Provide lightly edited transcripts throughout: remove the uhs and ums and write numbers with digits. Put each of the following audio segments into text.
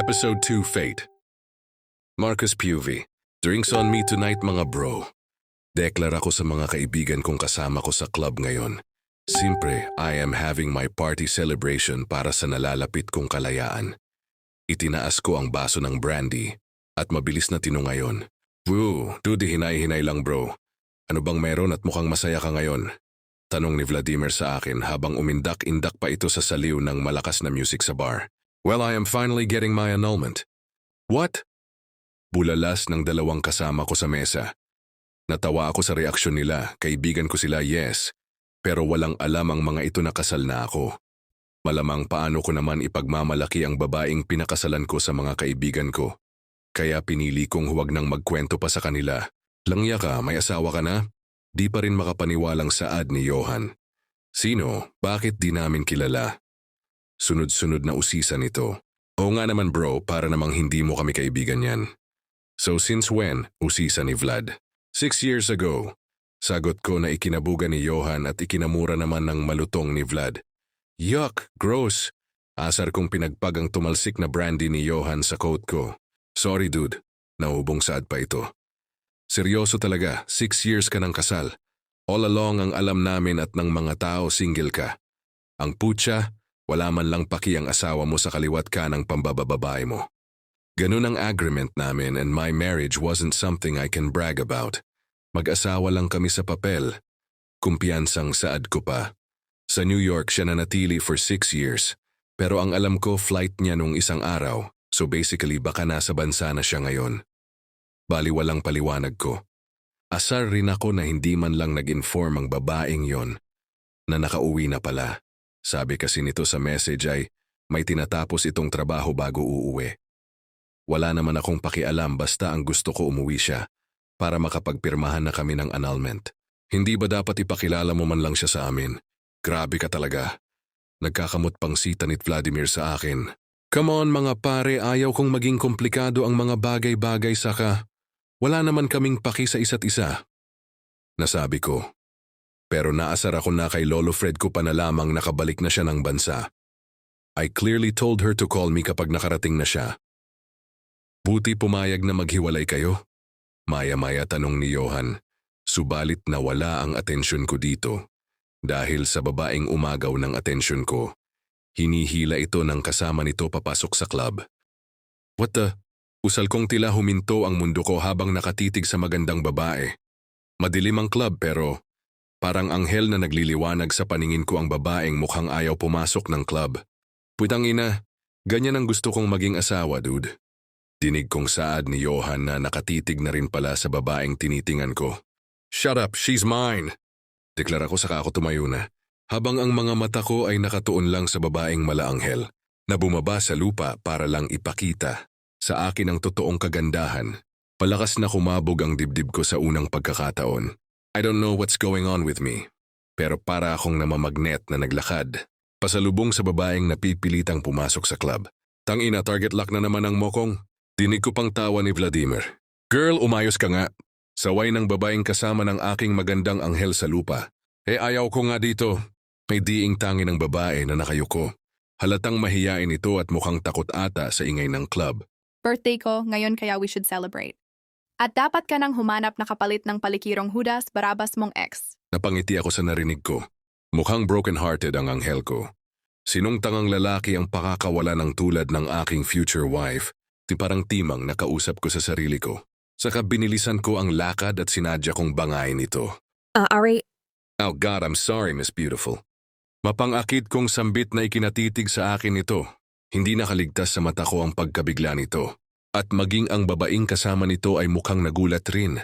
Episode 2 Fate. Marcus Puvy. Drinks on me tonight mga bro. Deklara ko sa mga kaibigan kong kasama ko sa club ngayon. Siyempre, I am having my party celebration para sa nalalapit kong kalayaan. Itinaas ko ang baso ng brandy at mabilis na tinungayon. Woo, dude, hinay-hinay lang bro. Ano bang meron at mukhang masaya ka ngayon? Tanong ni Vladimir sa akin habang umindak-indak pa ito sa saliw ng malakas na music sa bar. Well, I am finally getting my annulment. What? Bulalas ng dalawang kasama ko sa mesa. Natawa ako sa reaksyon nila, kaibigan ko sila, yes. Pero walang alam ang mga ito na kasal na ako. Malamang paano ko naman ipagmamalaki ang babaeng pinakasalan ko sa mga kaibigan ko. Kaya pinili kong huwag nang magkwento pa sa kanila. Langya ka, may asawa ka na? Di pa rin makapaniwalang saad ni Johan. Sino? Bakit di namin kilala? Sunod-sunod na usisan ito. Oo nga naman bro, para namang hindi mo kami kaibigan yan. So since when? Usisan ni Vlad. 6 years ago. Sagot ko na ikinabugan ni Johan at ikinamura naman ng malutong ni Vlad. Yuck, gross. Asar kong pinagpag ang tumalsik na brandy ni Johan sa coat ko. Sorry dude, naubong saad pa ito. Seryoso talaga, 6 years ka ng kasal. All along ang alam namin at ng mga tao single ka. Ang putya, wala man lang paki ang asawa mo sa kaliwat ka ng pambabababae mo. Ganun ang agreement namin and my marriage wasn't something I can brag about. Mag-asawa lang kami sa papel. Kumpiyansang saad ko pa. Sa New York siya nanatili for 6 years. Pero ang alam ko flight niya nung isang araw. So basically baka nasa bansa na siya ngayon. Baliwalang paliwanag ko. Asar rin ako na hindi man lang nag-inform ang babaeng yon na nakauwi na pala. Sabi kasi nito sa message ay may tinatapos itong trabaho bago uuwi. Wala naman akong pakialam basta ang gusto ko umuwi siya para makapagpirmahan na kami ng annulment. Hindi ba dapat ipakilala mo man lang siya sa amin? Grabe ka talaga. Nagkakamot pang sita ni Vladimir sa akin. Come on mga pare, ayaw kong maging komplikado ang mga bagay-bagay saka wala naman kaming paki sa isa't isa. Nasabi ko. Pero naasar ako na kay Lolo Fred ko pa na lamang nakabalik na siya ng bansa. I clearly told her to call me kapag nakarating na siya. Buti pumayag na maghiwalay kayo? Maya-maya tanong ni Johan. Subalit nawala ang atensyon ko dito. Dahil sa babaeng umagaw ng atensyon ko. Hinihila ito ng kasama nito papasok sa club. What the? Usal kong tila huminto ang mundo ko habang nakatitig sa magandang babae. Madilim ang club pero parang anghel na nagliliwanag sa paningin ko ang babaeng mukhang ayaw pumasok ng club. Putang ina, ganyan ang gusto kong maging asawa, dude. Dinig kong saad ni Johan na nakatitig na rin pala sa babaeng tinitingan ko. Shut up, she's mine! Deklara ko saka ako tumayo na. Habang ang mga mata ko ay nakatuon lang sa babaeng malaanghel na bumaba sa lupa para lang ipakita sa akin ang totoong kagandahan. Palakas na kumabog ang dibdib ko sa unang pagkakataon. I don't know what's going on with me. Pero para akong namamagnet na naglakad. Pasalubong sa babaeng napipilitang pumasok sa club. Tangina, target lock na naman ang mokong. Dinig ko pang tawa ni Vladimir. Girl, umayos ka nga. Saway ng babaeng kasama ng aking magandang anghel sa lupa. Ayaw ko nga dito. May diing tangi ng babae na nakayuko. Halatang mahiyain ito at mukhang takot ata sa ingay ng club. Birthday ko, ngayon kaya we should celebrate. At dapat ka nang humanap na kapalit ng palikirong Judas Barabas mong ex. Napangiti ako sa narinig ko. Mukhang broken-hearted ang anghel ko. Sinong tangang lalaki ang pakakawala ng tulad ng aking future wife? Parang timang nakausap ko sa sarili ko. Saka binilisan ko ang lakad at sinadya kong bangayin ito. Ari. Oh God, I'm sorry, Miss Beautiful. Mapangakit kong sambit na ikinatitig sa akin ito. Hindi nakaligtas sa mata ko ang pagkabigla nito. At maging ang babaeng kasama nito ay mukhang nagulat rin.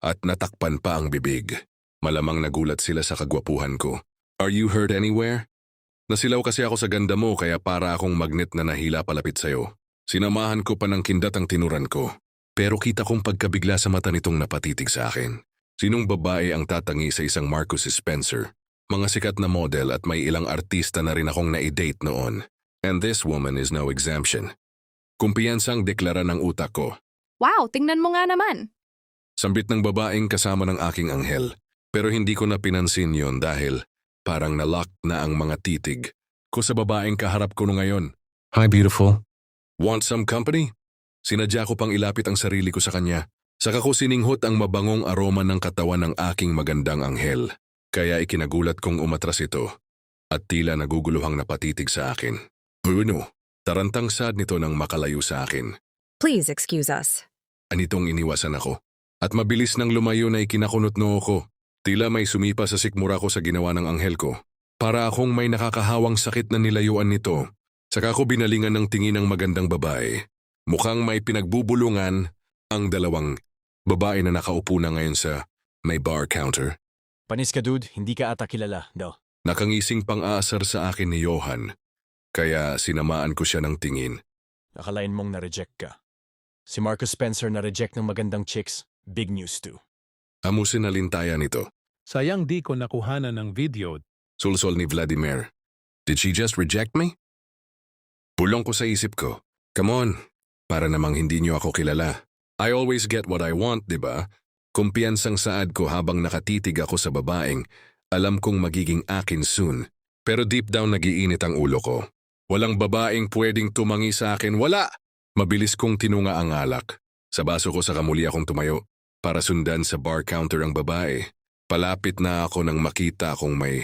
At natakpan pa ang bibig. Malamang nagulat sila sa kagwapuhan ko. Are you hurt anywhere? Nasilaw kasi ako sa ganda mo kaya para akong magnet na nahila palapit sa'yo. Sinamahan ko pa ng kindat ang tinuran ko. Pero kita kong pagkabigla sa mata nitong napatitig sa akin. Sinong babae ang tatangi sa isang Marcus Spencer? Mga sikat na model at may ilang artista na rin akong na-date noon. And this woman is no exemption. Kumpiyansang deklara ng utak ko. Wow, tingnan mo nga naman. Sambit ng babaeng kasama ng aking anghel. Pero hindi ko na pinansin yon dahil parang nalock na ang mga titig ko sa babaeng kaharap ko no ngayon. Hi, beautiful. Want some company? Sinadya ko pang ilapit ang sarili ko sa kanya. Saka ko sininghot ang mabangong aroma ng katawan ng aking magandang anghel. Kaya ikinagulat kong umatras ito. At tila naguguluhang napatitig sa akin. Bruno, tarantang sad nito nang makalayo sa akin. Please excuse us. Anitong iniwasan ako. At mabilis nang lumayo na ikinakunot-noo ko. Tila may sumipa sa sikmura ko sa ginawa ng anghel ko. Para akong may nakakahawang sakit na nilayuan nito. Saka ko binalingan ng tingin ng magandang babae. Mukhang may pinagbubulungan ang dalawang babae na nakaupo na ngayon sa may bar counter. Panis ka dude, hindi ka ata kilala, no? Nakangising pang-aasar sa akin ni Johan. Kaya sinamaan ko siya ng tingin. Akalain mong na-reject ka. Si Marcus Spencer na-reject ng magandang chicks, big news too. Amusin na lintayan ito. Sayang di ko nakuhanan ng video. Sulsol ni Vladimir. Did she just reject me? Bulong ko sa isip ko. Come on, para namang hindi niyo ako kilala. I always get what I want, di ba? Kumpiyansang saad ko habang nakatitig ako sa babaeng, alam kong magiging akin soon. Pero deep down nagiinit ang ulo ko. Walang babaeng pwedeng tumangi sa akin, wala! Mabilis kong tinunga ang alak. Sa baso ko saka muli akong tumayo para sundan sa bar counter ang babae. Palapit na ako nang makita kong may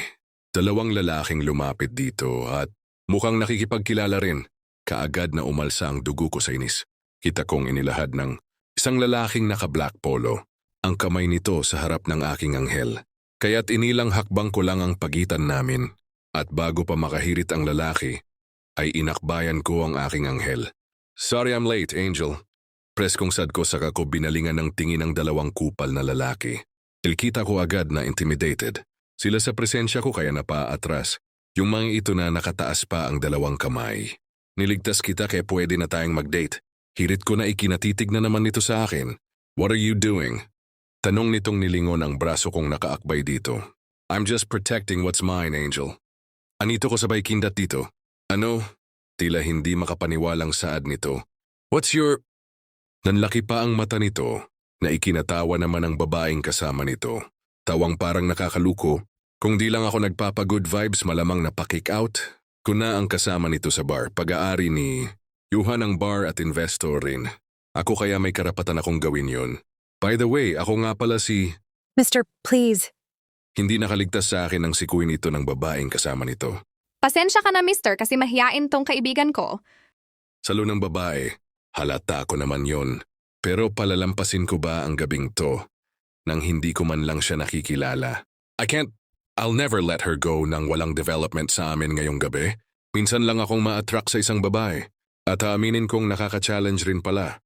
dalawang lalaking lumapit dito at mukhang nakikipagkilala rin. Kaagad na umalsa ang dugo ko sa inis. Kita kong inilahad ng isang lalaking naka-black polo. Ang kamay nito sa harap ng aking anghel. Kaya't inilang hakbang ko lang ang pagitan namin. At bago pa makahirit ang lalaki, ay inakbayan ko ang aking anghel. Sorry I'm late, Angel. Preskong sad ko saka ko binalingan ng tingin ng dalawang kupal na lalaki. Ilkita ko agad na intimidated. Sila sa presensya ko kaya napaatras. Yung mga ito na nakataas pa ang dalawang kamay. Niligtas kita kaya pwede na tayong mag-date. Hirit ko na ikinatitig na naman nito sa akin. What are you doing? Tanong nitong nilingon ang braso kong nakaakbay dito. I'm just protecting what's mine, Angel. Anito ko sabay kindat dito. Ano? Tila hindi makapaniwalang saad nito. What's your... Nanlaki pa ang mata nito na ikinatawa naman ang babaeng kasama nito. Tawang parang nakakaluko. Kung di lang ako nagpapa-good vibes malamang napakick out. Kuna ang kasama nito sa bar. Pag-aari ni Yuhan ang bar at investor rin. Ako kaya may karapatan akong gawin yon. By the way, ako nga pala si... Mister, please. Hindi nakaligtas sa akin ang sikuin ito ng babaeng kasama nito. Pasensya ka na, mister, kasi mahiyain tong kaibigan ko. Salo ng babae, halata ko naman yon. Pero palalampasin ko ba ang gabing to nang hindi ko man lang siya nakikilala? I'll never let her go nang walang development sa amin ngayong gabi. Minsan lang akong ma-attract sa isang babae. At aaminin kong nakaka-challenge rin pala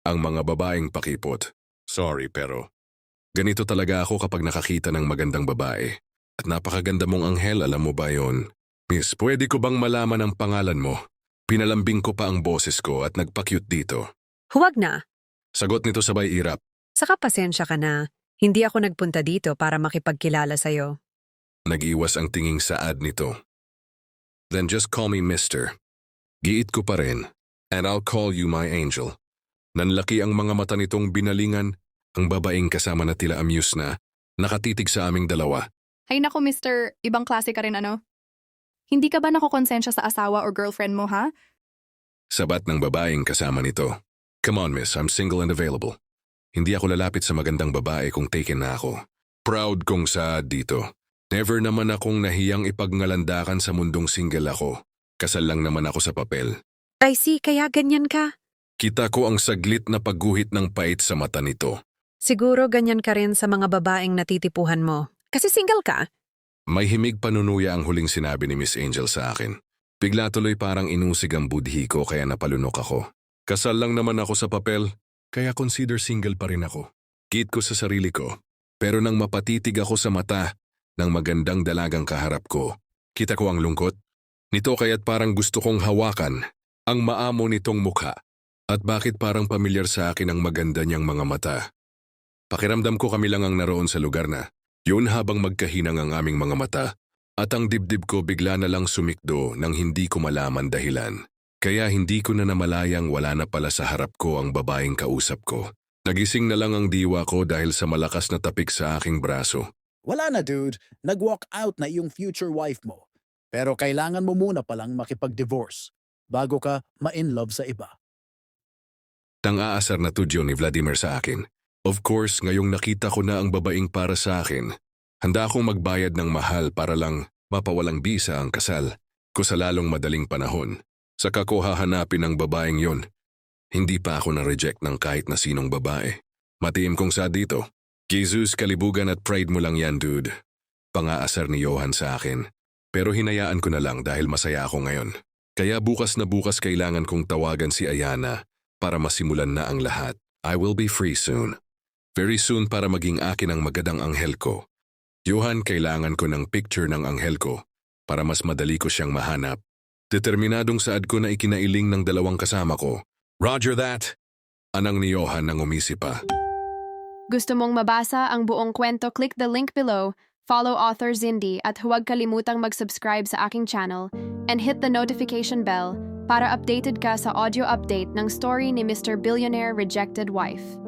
ang mga babaeng pakipot. Sorry pero ganito talaga ako kapag nakakita ng magandang babae. At napakaganda mong anghel, alam mo ba yon? Miss, pwede ko bang malaman ang pangalan mo? Pinalambing ko pa ang boses ko at nagpa-cute dito. Huwag na. Sagot nito sabay irap. Saka pasensya ka na. Hindi ako nagpunta dito para makipagkilala sa'yo. Nag-iwas ang tinging saad nito. Then just call me Mister. Giit ko pa rin. And I'll call you my angel. Nanlaki ang mga mata nitong binalingan ang babaeng kasama na tila amused na nakatitig sa aming dalawa. Hay nako, mister, ibang klase ka rin ano? Hindi ka ba nakukonsensya sa asawa or girlfriend mo, ha? Sabat ng babaeng kasama nito. Come on miss, I'm single and available. Hindi ako lalapit sa magandang babae kung taken na ako. Proud kong saad dito. Never naman akong nahiyang ipagngalandakan sa mundong single ako. Kasal lang naman ako sa papel. I see, kaya ganyan ka. Kita ko ang saglit na pagguhit ng pait sa mata nito. Siguro ganyan ka rin sa mga babaeng natitipuhan mo. Kasi single ka. May himig panunuya ang huling sinabi ni Miss Angel sa akin. Bigla tuloy parang inusig ang budhi ko kaya napalunok ako. Kasal lang naman ako sa papel, kaya consider single pa rin ako. Kit ko sa sarili ko. Pero nang mapatitig ako sa mata ng magandang dalagang kaharap ko, kita ko ang lungkot. Nito kaya't parang gusto kong hawakan ang maamo nitong mukha. At bakit parang pamilyar sa akin ang maganda niyang mga mata. Pakiramdam ko kami lang ang naroon sa lugar na yun habang magkahinang ang aming mga mata at ang dibdib ko bigla na lang sumikdo nang hindi ko malaman dahilan. Kaya hindi ko na namalayang wala na pala sa harap ko ang babaeng kausap ko. Nagising na lang ang diwa ko dahil sa malakas na tapik sa aking braso. Wala na dude, nag-walk out na iyong future wife mo. Pero kailangan mo muna palang makipag-divorce. bago ka ma-in love sa iba. Tang-aasar na tudyo ni Vladimir sa akin. Of course, ngayong nakita ko na ang babaeng para sa akin, handa akong magbayad ng mahal para lang mapawalang bisa ang kasal ko sa lalong madaling panahon. Saka ko hahanapin ang babaeng yon. Hindi pa ako na-reject ng kahit na sinong babae. Matiim kong sa dito. Jesus, kalibugan at pride mo lang yan, dude. Pang-aasar ni Johan sa akin. Pero hinayaan ko na lang dahil masaya ako ngayon. Kaya bukas na bukas kailangan kong tawagan si Ayana para masimulan na ang lahat. I will be free soon. Very soon para maging akin ang magandang anghel ko. Johan, kailangan ko ng picture ng anghel ko para mas madali ko siyang mahanap. Determinadong saad ko na ikinailing ng dalawang kasama ko. Roger that! Anang ni Johan nang umisi pa. Gusto mong mabasa ang buong kwento? Click the link below, follow author Zindy at huwag kalimutang mag-subscribe sa aking channel and hit the notification bell para updated ka sa audio update ng story ni Mr. Billionaire Rejected Wife.